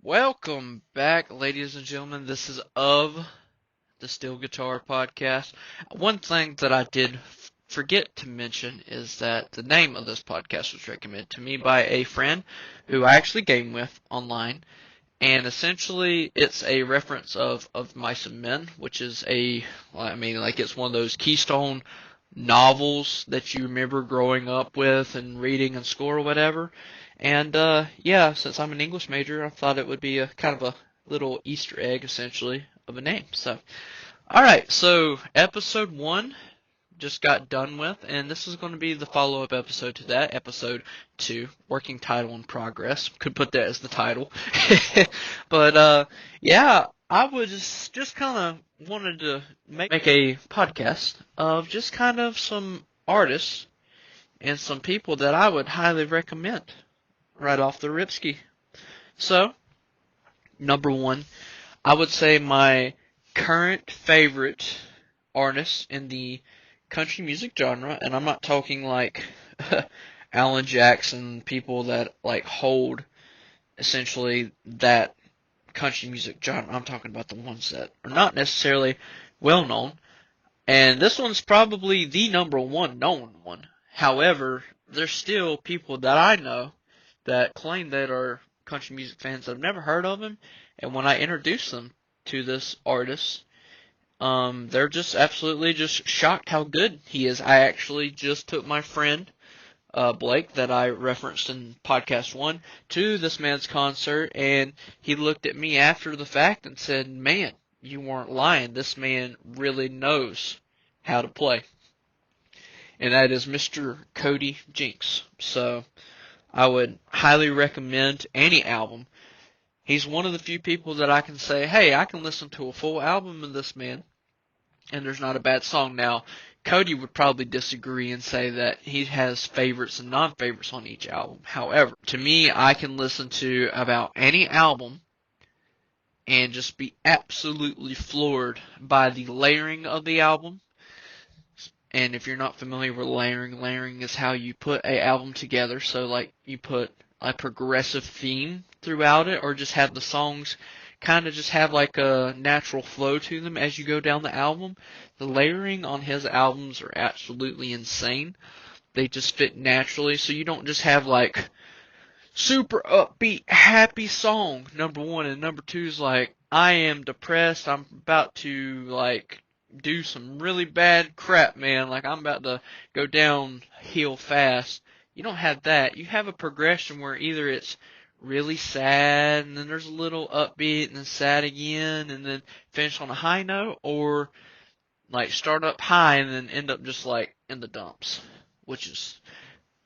Welcome back, ladies and gentlemen. This is of the Steel Guitar Podcast. One thing that I did forget to mention is that the name of this podcast was recommended to me by a friend who I actually game with online. And essentially, it's a reference of Mice and Men, which is it's one of those keystone novels that you remember growing up with and reading in school or whatever. And yeah, since I'm an English major, I thought it would be a kind of a little Easter egg, essentially, of a name. So, all right, so episode one just got done with, and this is going to be the follow-up episode to that, episode two, working title in progress. Could put that as the title. But yeah, I was just kind of wanted to make a podcast of just kind of some artists and some people that I would highly recommend right off the ripski. So, number one, I would say my current favorite artist in the country music genre, and I'm not talking like Alan Jackson, people that like hold essentially that country music genre. I'm talking about the ones that are not necessarily well known. And this one's probably the number one known one. However, there's still people that I know that claim that are country music fans that have never heard of him. And when I introduce them to this artist, they're just absolutely just shocked how good he is. I actually just took my friend, Blake, that I referenced in podcast one, to this man's concert, and he looked at me after the fact and said, "Man, you weren't lying. This man really knows how to play." And that is Mr. Cody Jinks. So I would highly recommend any album. He's one of the few people that I can say, hey, I can listen to a full album of this man, and there's not a bad song. Now, Cody would probably disagree and say that he has favorites and non-favorites on each album. However, to me, I can listen to about any album and just be absolutely floored by the layering of the album. And if you're not familiar with layering is how you put a album together. So like you put a progressive theme throughout it, or just have the songs kind of just have like a natural flow to them as you go down the album. The layering on his albums are absolutely insane. They just fit naturally, so you don't just have like super upbeat, happy song, number one, and number two is like, I am depressed, I'm about to like do some really bad crap, man, like I'm about to go downhill fast. You don't have that. You have a progression where either it's really sad and then there's a little upbeat and then sad again and then finish on a high note, or like start up high and then end up just like in the dumps, which is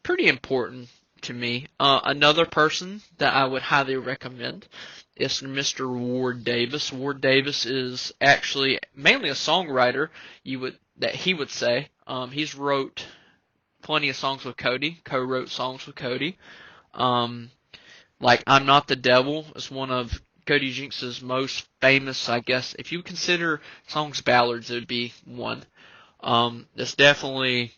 pretty important to me. Another person that I would highly recommend is Mr. Ward Davis. Ward Davis is actually mainly a songwriter. That he would say. He's wrote plenty of songs with Cody. Co-wrote songs with Cody. Um, like "I'm Not the Devil" is one of Cody Jinks's most famous, I guess. If you consider songs ballads, it would be one. It's definitely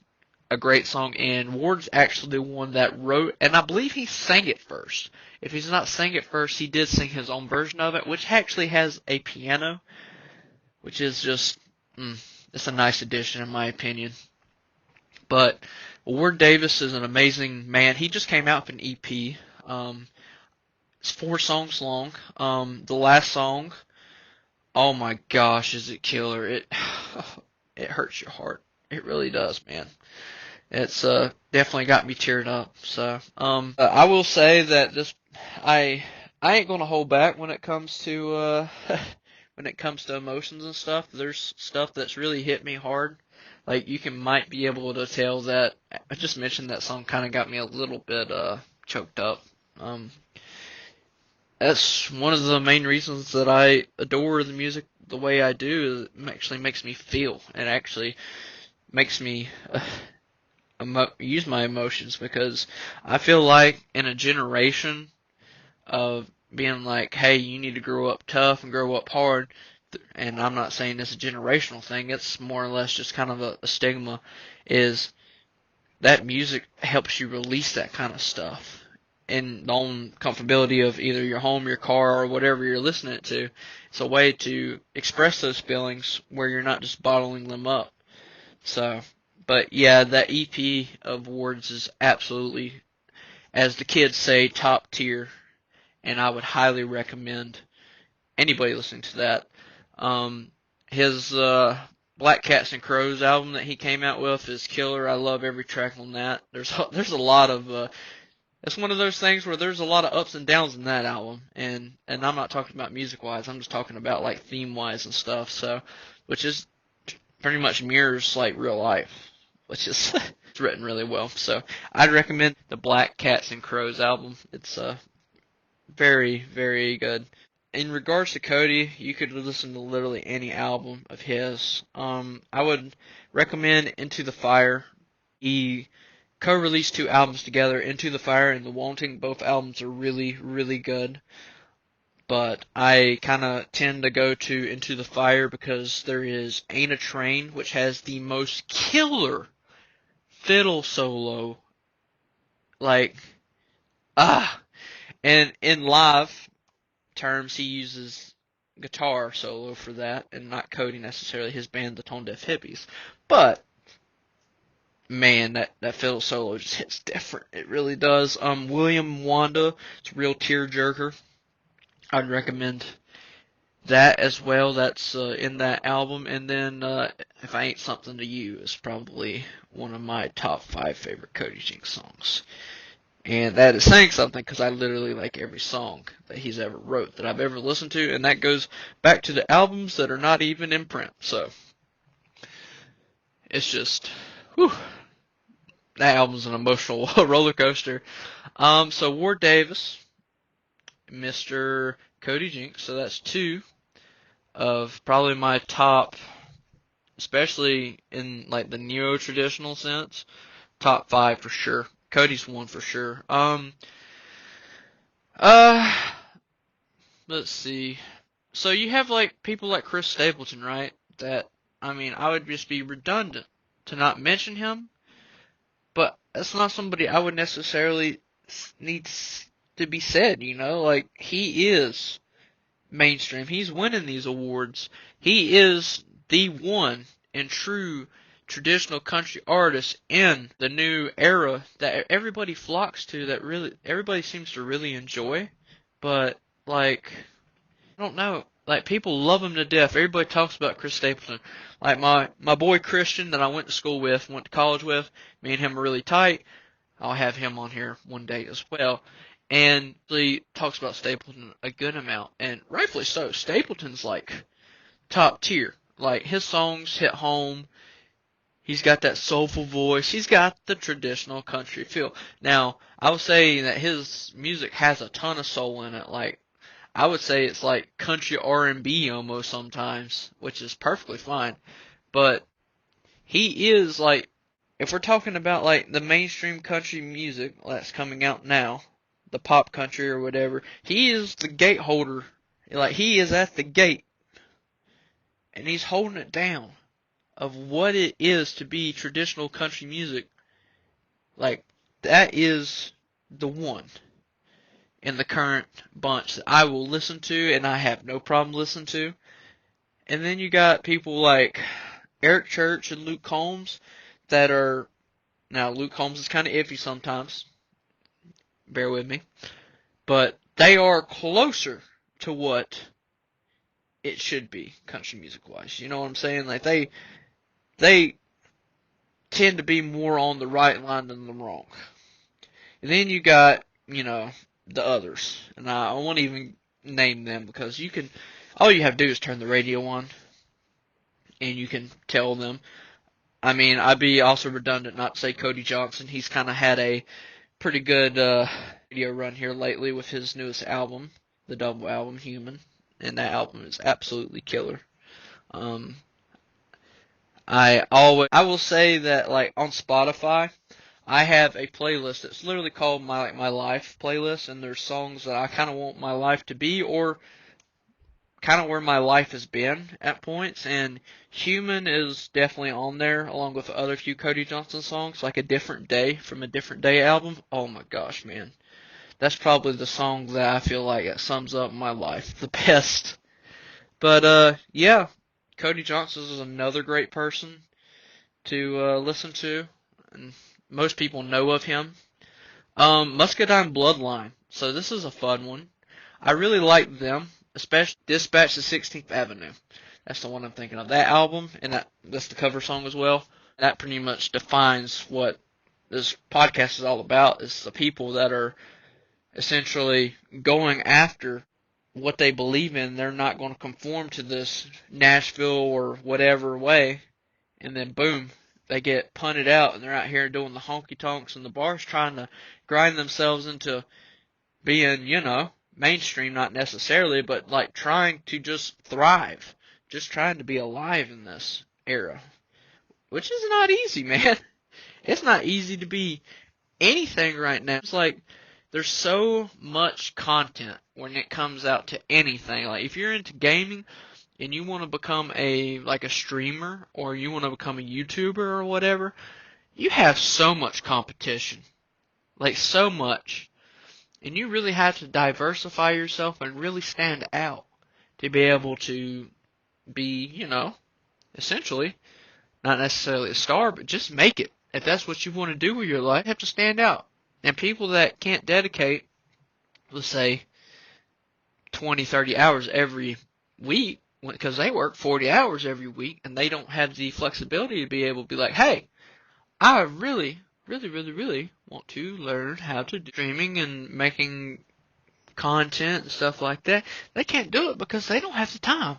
a great song, and Ward's actually the one that wrote, and I believe he sang it first. If he's not sang it first, he did sing his own version of it, which actually has a piano, which is just, it's a nice addition in my opinion. But Ward Davis is an amazing man. He just came out with an EP. It's 4 songs long. The last song, oh my gosh, is it killer? It it hurts your heart. It really does, man. It's definitely got me teared up. So I will say that I ain't gonna hold back when it comes to when it comes to emotions and stuff. There's stuff that's really hit me hard. Like you might be able to tell that I just mentioned that song kind of got me a little bit choked up. Um, that's one of the main reasons that I adore the music the way I do. It actually makes me feel. It actually makes me use my emotions, because I feel like in a generation of being like, hey, you need to grow up tough and grow up hard, and I'm not saying it's a generational thing, it's more or less just kind of a stigma, is that music helps you release that kind of stuff. in the own comfortability of either your home, your car, or whatever you're listening to. It's a way to express those feelings where you're not just bottling them up. So, but yeah, that EP of Wards is absolutely, as the kids say, top tier, and I would highly recommend anybody listening to that. Um, his Black Cats and Crows album that he came out with is killer. I love every track on that. There's a lot of it's one of those things where there's a lot of ups and downs in that album, and I'm not talking about music wise. I'm just talking about like theme wise and stuff. So, which is pretty much mirrors like real life, which is it's written really well. So I'd recommend the Black Cats and Crows album. It's very very good. In regards to Cody, you could listen to literally any album of his. I would recommend Into the Fire. He co-released two albums together, Into the Fire and The Wanting. Both albums are really, really good. But I kind of tend to go to Into the Fire because there is Ain't a Train, which has the most killer fiddle solo. Like, and in live terms, he uses guitar solo for that, and not Cody necessarily, his band, the Tone Deaf Hippies. But man, that fiddle solo just hits different. It really does. William Wanda, it's a real tearjerker. I'd recommend that as well. That's in that album. And then If I Ain't Something to You is probably one of my top 5 favorite Cody Jinks songs. And that is saying something because I literally like every song that he's ever wrote that I've ever listened to, and that goes back to the albums that are not even in print. So it's just, whew, that album's an emotional roller coaster. So Ward Davis, Mr. Cody Jinks, so that's 2 of probably my top, especially in like the neo-traditional sense, top 5 for sure. Cody's 1 for sure. Uh, let's see. So you have like people like Chris Stapleton, right? That, I mean, I would just be redundant to not mention him, but that's not somebody I would necessarily need to be said, you know? Like, he is mainstream. He's winning these awards. He is the one and true traditional country artist in the new era that everybody flocks to, that really everybody seems to really enjoy. But like, I don't know. Like, people love him to death. Everybody talks about Chris Stapleton. Like my boy Christian that I went to school with, went to college with, me and him are really tight. I'll have him on here one day as well. And he talks about Stapleton a good amount, and rightfully so. Stapleton's like top tier. Like, his songs hit home. He's got that soulful voice. He's got the traditional country feel. Now, I would say that his music has a ton of soul in it. Like, I would say it's like country R&B almost sometimes, which is perfectly fine. But he is like, if we're talking about like the mainstream country music that's coming out now, the pop country or whatever, he is the gate holder. Like, he is at the gate, and he's holding it down of what it is to be traditional country music. Like, that is the one in the current bunch that I will listen to, and I have no problem listening to. And then you got people like Eric Church and Luke Combs that are, now Luke Combs is kind of iffy sometimes, bear with me, but they are closer to what it should be country music wise. You know what I'm saying? Like, they tend to be more on the right line than the wrong. And then you got, you know, the others, and I won't even name them because you can, all you have to do is turn the radio on, and you can tell them. I mean, I'd be also redundant not to say Cody Johnson. He's kind of had a pretty good radio run here lately with his newest album, the double album Human, and that album is absolutely killer. Um, I will say that, like, on Spotify, I have a playlist that's literally called my life playlist, and there's songs that I kind of want my life to be, or kind of where my life has been at points, and Human is definitely on there, along with other few Cody Johnson songs, like A Different Day from A Different Day album. Oh my gosh, man. that's probably the song that I feel like it sums up my life the best. But yeah, Cody Johnson is another great person to listen to, and most people know of him. Muscadine Bloodline. So this is a fun one. I really like them, especially Dispatch to 16th Avenue. That's the one I'm thinking of. That album, and that's the cover song as well. That pretty much defines what this podcast is all about. It's the people that are essentially going after what they believe in. They're not going to conform to this Nashville or whatever way, and then boom, they get punted out, and they're out here doing the honky tonks and the bars, trying to grind themselves into being, mainstream, not necessarily, but like trying to just thrive, just trying to be alive in this era, which is not easy, man. It's not easy to be anything right now. It's like there's so much content when it comes out to anything. Like if you're into gaming and you want to become a streamer, or you want to become a YouTuber or whatever, you have so much competition. Like so much. And you really have to diversify yourself and really stand out to be able to be, essentially, not necessarily a star, but just make it. If that's what you want to do with your life, you have to stand out. And people that can't dedicate, let's say, 20, 30 hours every week, because they work 40 hours every week, and they don't have the flexibility to be able to be like, hey, I really, really, really, really want to learn how to do streaming and making content and stuff like that. They can't do it because they don't have the time.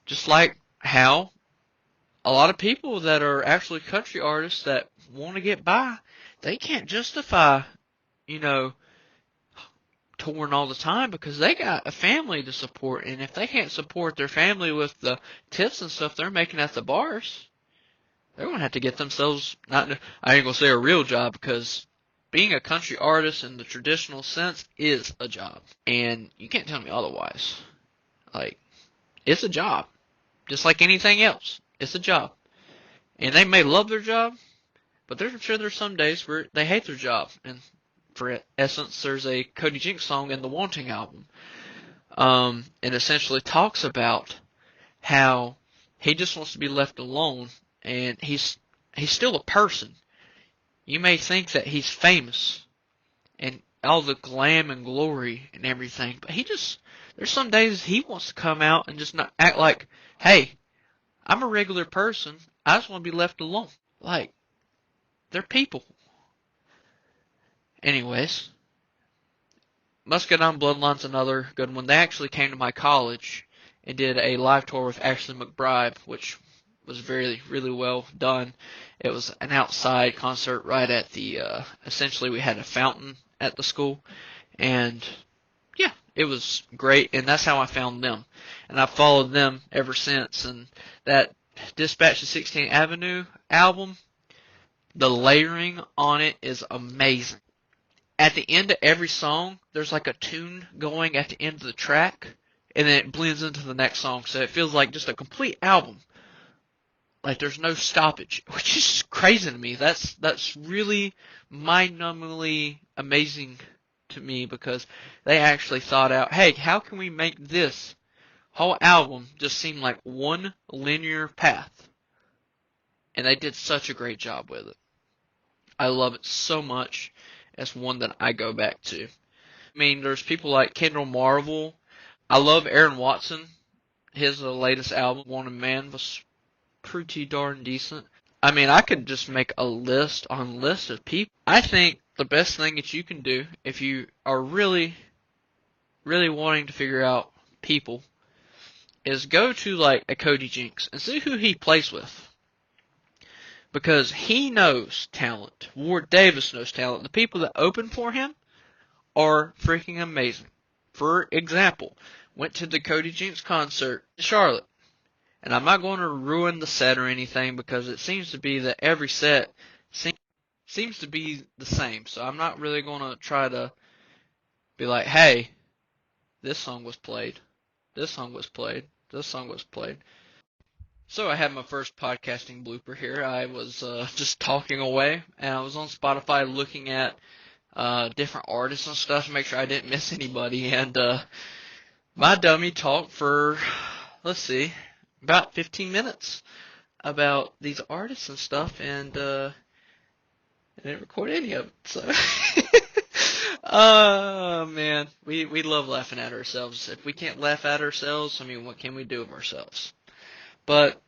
Just like how a lot of people that are actually country artists that want to get by, they can't justify, you know, touring all the time because they got a family to support. And if they can't support their family with the tips and stuff they're making at the bars, they're going to have to get themselves, not, I ain't going to say a real job, because being a country artist in the traditional sense is a job. And you can't tell me otherwise. Like, it's a job. Just like anything else. It's a job. And they may love their job, but I'm sure there's some days where they hate their job. And for essence, there's a Cody Jinks song in the Wanting album. It essentially talks about how he just wants to be left alone, and he's still a person. You may think that he's famous and all the glam and glory and everything, but there's some days he wants to come out and just not act like, hey, I'm a regular person. I just want to be left alone. Like, they're people. Anyways, Muscadine Bloodline's another good one. They actually came to my college and did a live tour with Ashley McBride, which was really well done. It was an outside concert right at the, essentially we had a fountain at the school, and yeah, it was great, and that's how I found them. And I followed them ever since, and that Dispatch to 16th Avenue album, the layering on it is amazing. At the end of every song, there's like a tune going at the end of the track, and then it blends into the next song, so it feels like just a complete album. Like there's no stoppage, which is crazy to me. That's really mind-numbingly amazing to me, because they actually thought out, hey, how can we make this whole album just seem like one linear path? And they did such a great job with it. I love it so much. It's one that I go back to. I mean, there's people like Kendall Marvel. I love Aaron Watson. His latest album, Wanted Man, was pretty darn decent. I mean, I could just make a list on list of people. I think the best thing that you can do if you are really wanting to figure out people is go to like a Cody Jinks and see who he plays with. Because he knows talent. Ward Davis knows talent. The people that open for him are freaking amazing. For example, went to the Cody Jinks concert in Charlotte. And I'm not going to ruin the set or anything, because it seems to be that every set seems to be the same. So I'm not really going to try to be like, hey, this song was played. This song was played. This song was played. So I had my first podcasting blooper here. I was just talking away, and I was on Spotify looking at different artists and stuff to make sure I didn't miss anybody. And my dummy talked for, let's see, about 15 minutes about these artists and stuff, and I didn't record any of it. So, oh man, we love laughing at ourselves. If we can't laugh at ourselves, I mean, what can we do of ourselves? But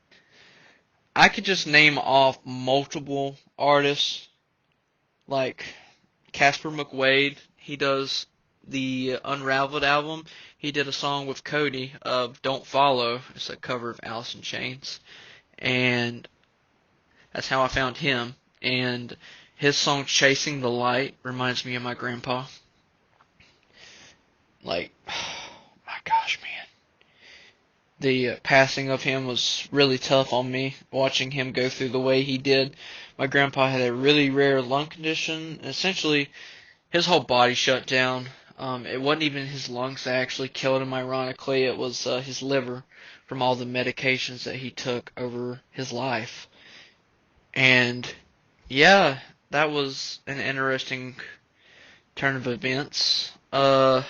I could just name off multiple artists like Casper McWade. He does the Unraveled album. He did a song with Cody of Don't Follow. It's a cover of Alice in Chains. And that's how I found him. And his song Chasing the Light reminds me of my grandpa. Like, my gosh, man. The passing of him was really tough on me, watching him go through the way he did. My grandpa had a really rare lung condition. Essentially, his whole body shut down. It wasn't even his lungs that actually killed him, ironically. It was his liver from all the medications that he took over his life. And, yeah, that was an interesting turn of events. But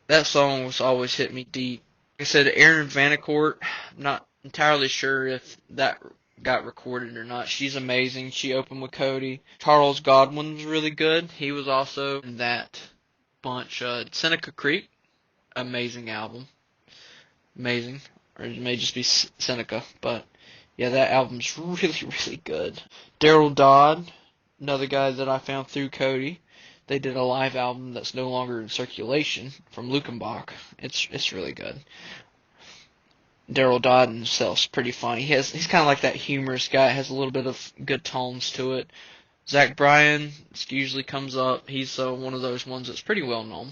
that song was always hit me deep. Like I said, Erin Vanacourt, I'm not entirely sure if that got recorded or not. She's amazing. She opened with Cody. Charles Godwin was really good. He was also in that bunch. Seneca Creek, amazing album. Amazing. Or it may just be Seneca, but yeah, that album's really, really good. Daryl Dodd, another guy that I found through Cody. They did a live album that's no longer in circulation from Lukenbach. It's really good. Daryl Dodd himself's pretty funny. He's kind of like that humorous guy. Has a little bit of good tones to it. Zach Bryan usually comes up. He's one of those ones that's pretty well known.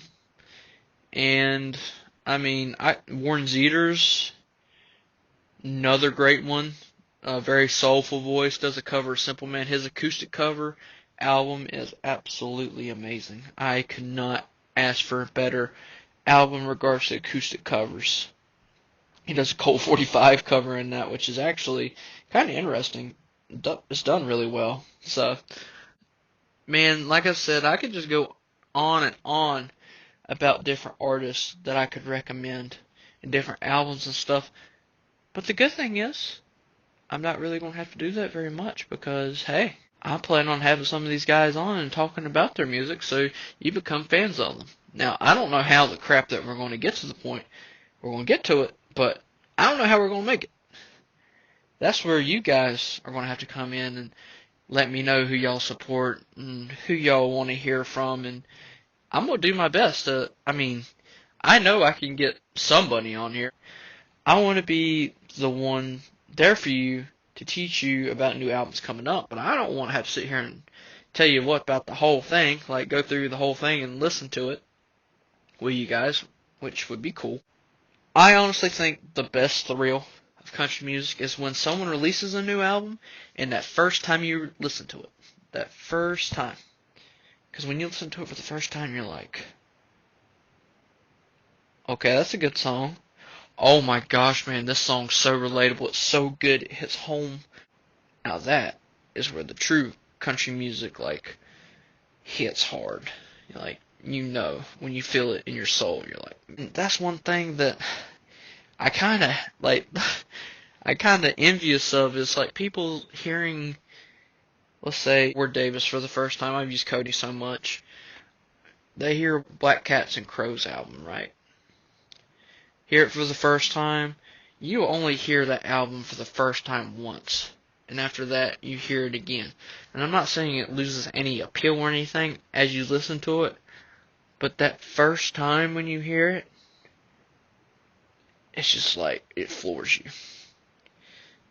And I mean, Warren Zevers, another great one. A very soulful voice. Does a cover of Simple Man. His acoustic cover album is absolutely amazing. I could not ask for a better album in regards to acoustic covers. He does a Colt 45 cover in that, which is actually kind of interesting. It's done really well. So, man, like I said, I could just go on and on about different artists that I could recommend and different albums and stuff. But the good thing is, I'm not really going to have to do that very much because, hey, I plan on having some of these guys on and talking about their music so you become fans of them. Now, I don't know how the crap that we're going to get to the point we're going to get to it, but I don't know how we're going to make it. That's where you guys are going to have to come in and let me know who y'all support and who y'all want to hear from, and I'm going to do my best to, I know I can get somebody on here. I want to be the one there for you to teach you about new albums coming up, but I don't want to have to sit here and tell you what about the whole thing, like go through the whole thing and listen to it with you guys, which would be cool. I honestly think the best thrill of country music is when someone releases a new album and that first time you listen to it, that first time. Because when you listen to it for the first time, you're like, okay, that's a good song. Oh my gosh, man, this song's so relatable. It's so good. It hits home. Now that is where the true country music, hits hard. You're like, when you feel it in your soul, you're like, that's one thing that I kind of, envious of is, people hearing, let's say, Ward Davis for the first time. I've used Cody so much. They hear Black Cats and Crows album, right? Hear it for the first time, you only hear that album for the first time once. And after that, you hear it again. And I'm not saying it loses any appeal or anything as you listen to it, but that first time when you hear it, it's just like, it floors you.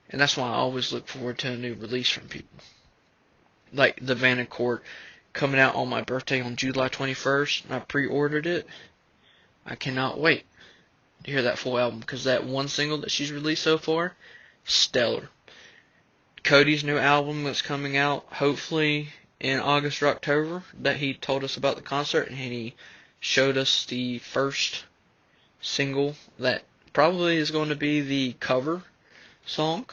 And that's why I always look forward to a new release from people. Like the Vanacourt coming out on my birthday on July 21st, and I pre-ordered it. I cannot wait to hear that full album, because that one single that she's released so far, stellar. Cody's new album that's coming out hopefully in August or October, that he told us about the concert, and he showed us the first single that probably is going to be the cover song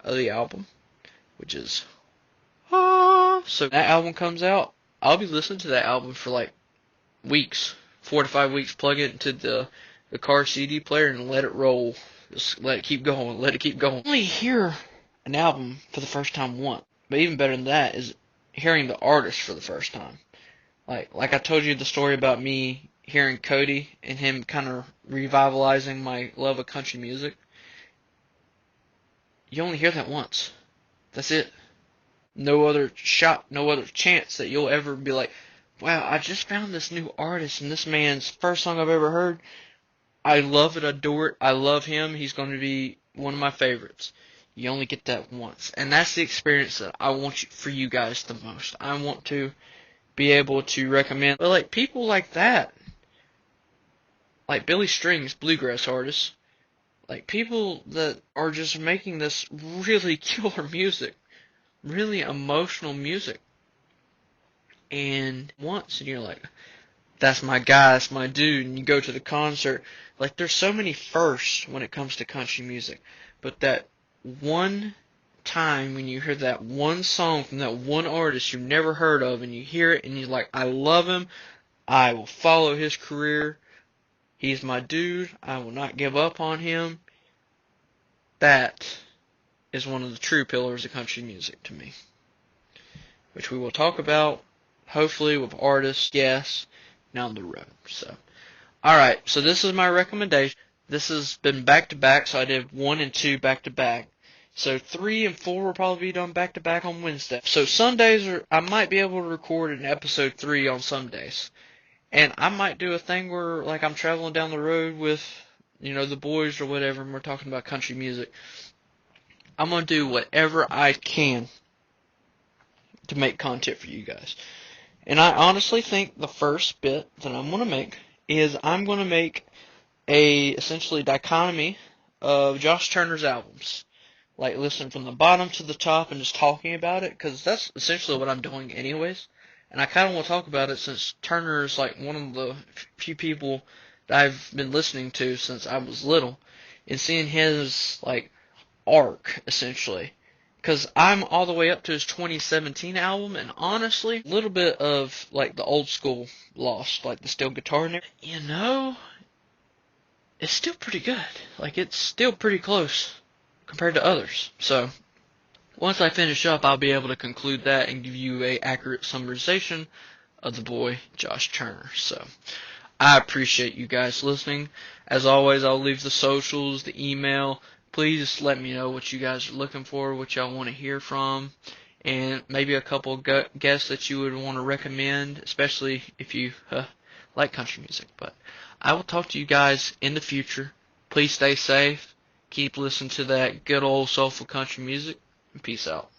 of the album, which is so that album comes out, I'll be listening to that album for like weeks, 4 to 5 weeks. Plug it into the car CD player and let it roll. Just let it keep going. Let it keep going. I only hear an album for the first time once, but even better than that is hearing the artist for the first time. Like I told you the story about me hearing Cody and him kind of revitalizing my love of country music. You only hear that once. That's it. No other shot, no other chance that you'll ever be like, wow, I just found this new artist and this man's first song I've ever heard. I love it, adore it, I love him, he's going to be one of my favorites. You only get that once. And that's the experience that I want for you guys the most. I want to be able to recommend, but like people like that, like Billy Strings, bluegrass artists, like people that are just making this really killer music, really emotional music. And once, and you're like, that's my guy, that's my dude, and you go to the concert. Like, there's so many firsts when it comes to country music, but that one time when you hear that one song from that one artist you've never heard of, and you hear it, and you're like, I love him, I will follow his career, he's my dude, I will not give up on him. That is one of the true pillars of country music to me, which we will talk about, hopefully, with artists, guests, down the road. So, alright, so this is my recommendation. This has been back-to-back, so I did 1 and 2 back-to-back. So 3 and 4 will probably be done back-to-back on Wednesday. So Sundays, I might be able to record an episode 3 on some days. And I might do a thing where, like, I'm traveling down the road with, the boys or whatever, and we're talking about country music. I'm going to do whatever I can to make content for you guys. And I honestly think the first bit that I'm going to make is I'm going to make a essentially dichotomy of Josh Turner's albums. Like listen from the bottom to the top and just talking about it, because that's essentially what I'm doing anyways. And I kind of want to talk about it since Turner is like one of the few people that I've been listening to since I was little, and seeing his like arc essentially. Because I'm all the way up to his 2017 album, and honestly, a little bit of, like, the old school Lost, like the steel guitar and everything, it's still pretty good. Like, it's still pretty close compared to others. So, once I finish up, I'll be able to conclude that and give you a accurate summarization of the boy, Josh Turner. So, I appreciate you guys listening. As always, I'll leave the socials, the email. Please let me know what you guys are looking for, what y'all want to hear from, and maybe a couple guests that you would want to recommend, especially if you like country music. But I will talk to you guys in the future. Please stay safe. Keep listening to that good old soulful country music. And peace out.